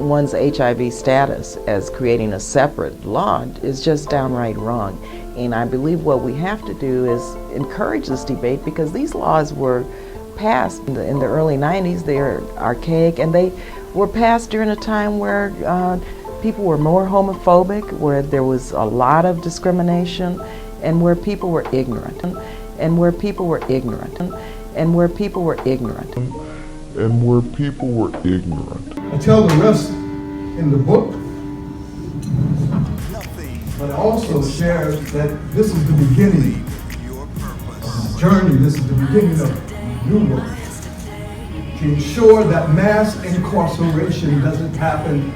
one's HIV status as creating a separate law is just downright wrong. And I believe what we have to do is encourage this debate, because these laws were passed in the early 90s. They're archaic, and they were passed during a time where people were more homophobic, where there was a lot of discrimination, and where people were ignorant, and where people were ignorant, and where people were ignorant. And where people were ignorant. I tell the rest in the book, but I also share that this is the beginning of the journey. This is the beginning of a new work, to ensure that mass incarceration doesn't happen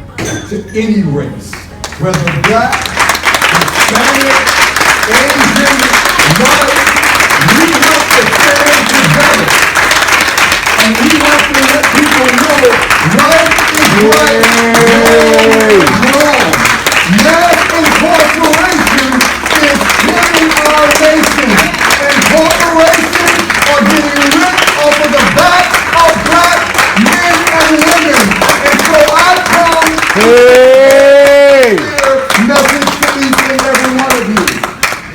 to any race, whether black, Hispanic, Asian, white. We have to stand together, and we have to let people know right is right, wrong is wrong. Mass incarceration is killing our nation, and corporations are getting rich off of the backs of black men and women. And so I come with a message to each and every one of you.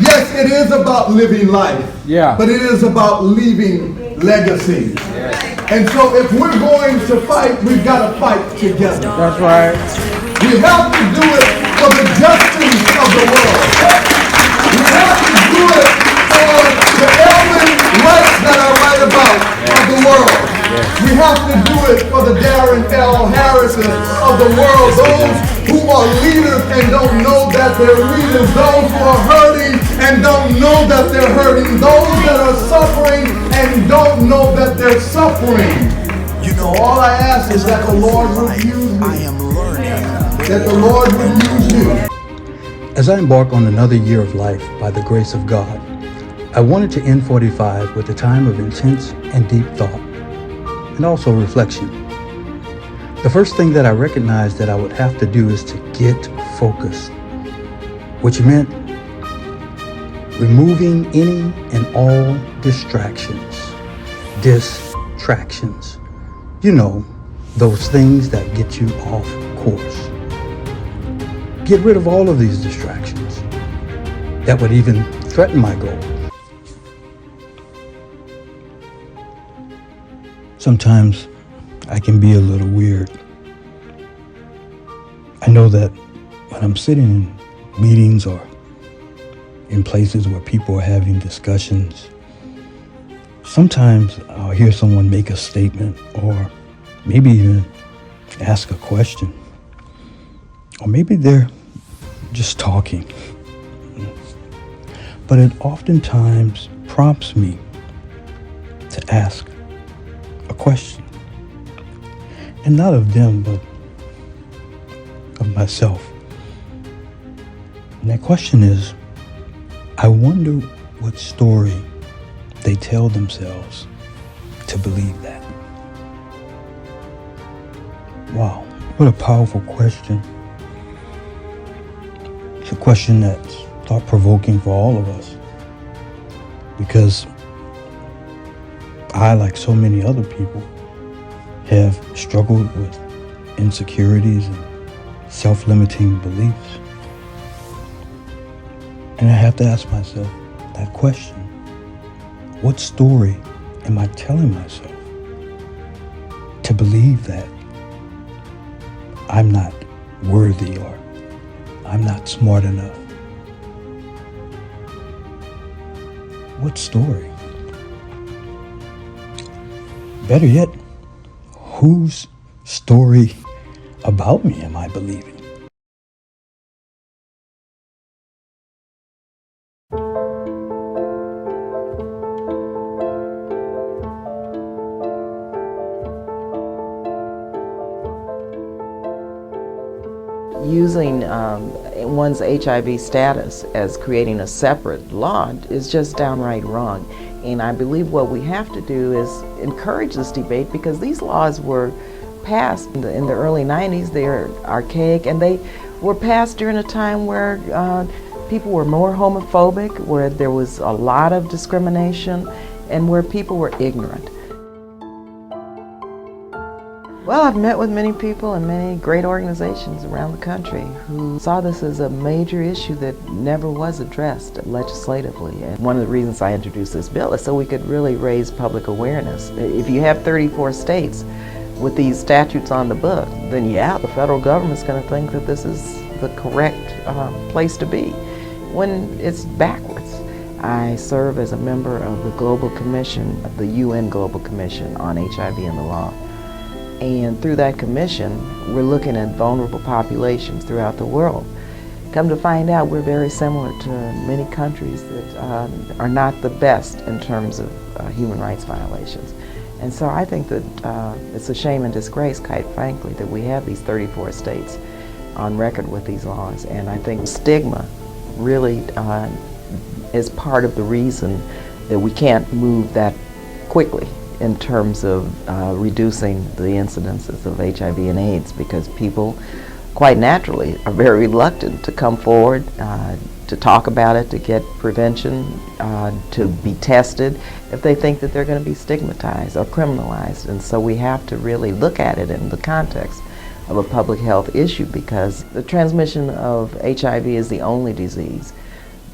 Yes, it is about living life, but it is about leaving legacy. And so if we're going to fight, we've got to fight together. That's right. We have to do it for the justice of the world. We have to do it for the elderly rights that are right about of the world. We have to do it for the Darren L. Harrises of the world, those who are leaders and don't know that they're leaders, those who are hurting and don't know that they're hurting, those that are suffering and don't know that they're suffering. So all I ask is that the Lord would use me, that the Lord would use you. As I embark on another year of life by the grace of God, I wanted to end 45 with a time of intense and deep thought, and also reflection. The first thing that I recognized that I would have to do is to get focused, which meant removing any and all distractions. You know, those things that get you off course. Get rid of all of these distractions that would even threaten my goal. Sometimes I can be a little weird. I know that when I'm sitting in meetings or in places where people are having discussions, sometimes I'll hear someone make a statement or maybe even ask a question. Or maybe they're just talking. But it oftentimes prompts me to ask a question. And not of them, but of myself. And that question is, I wonder what story they tell themselves to believe that. Wow, what a powerful question. It's a question that's thought-provoking for all of us, because I, like so many other people, have struggled with insecurities and self-limiting beliefs. And I have to ask myself that question. What story am I telling myself to believe that I'm not worthy or I'm not smart enough? What story? Better yet, whose story about me am I believing? Using one's HIV status as creating a separate law is just downright wrong. And I believe what we have to do is encourage this debate, because these laws were passed in the early 90s. They're archaic, and they were passed during a time where people were more homophobic, where there was a lot of discrimination, and where people were ignorant. Well, I've met with many people and many great organizations around the country who saw this as a major issue that never was addressed legislatively. And one of the reasons I introduced this bill is so we could really raise public awareness. If you have 34 states with these statutes on the book, then yeah, the federal government's going to think that this is the correct place to be, when it's backwards. I serve as a member of the Global Commission, of the UN Global Commission on HIV and the Law. And through that commission, we're looking at vulnerable populations throughout the world. Come to find out, we're very similar to many countries that are not the best in terms of human rights violations. And so I think that it's a shame and disgrace, quite frankly, that we have these 34 states on record with these laws. And I think stigma really is part of the reason that we can't move that quickly in terms of reducing the incidences of HIV and AIDS, because people quite naturally are very reluctant to come forward, to talk about it, to get prevention, to be tested if they think that they're going to be stigmatized or criminalized. And so we have to really look at it in the context of a public health issue, because the transmission of HIV is the only disease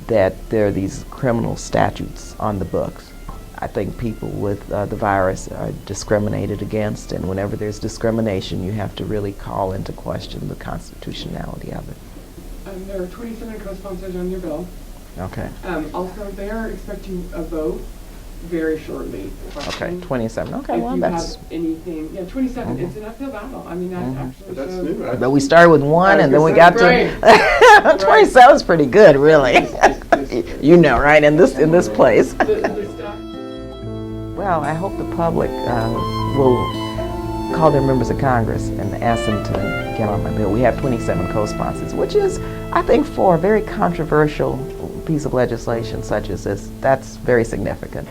that there are these criminal statutes on the books. I think people with the virus are discriminated against, and whenever there's discrimination, you have to really call into question the constitutionality of it. There are 27 co-sponsors on your bill. Okay. Also, they are expecting a vote very shortly. Okay, 27. Okay, if well, you that's... have anything, yeah, 27. It's an uphill battle. I mean, that actually That's shows. new. But we started with one, and then we got Right. to 27 is pretty good, really. You know, right? In this place. The stuff. Well, I hope the public will call their members of Congress and ask them to get on my bill. We have 27 co-sponsors, which is, I think, for a very controversial piece of legislation such as this, that's very significant.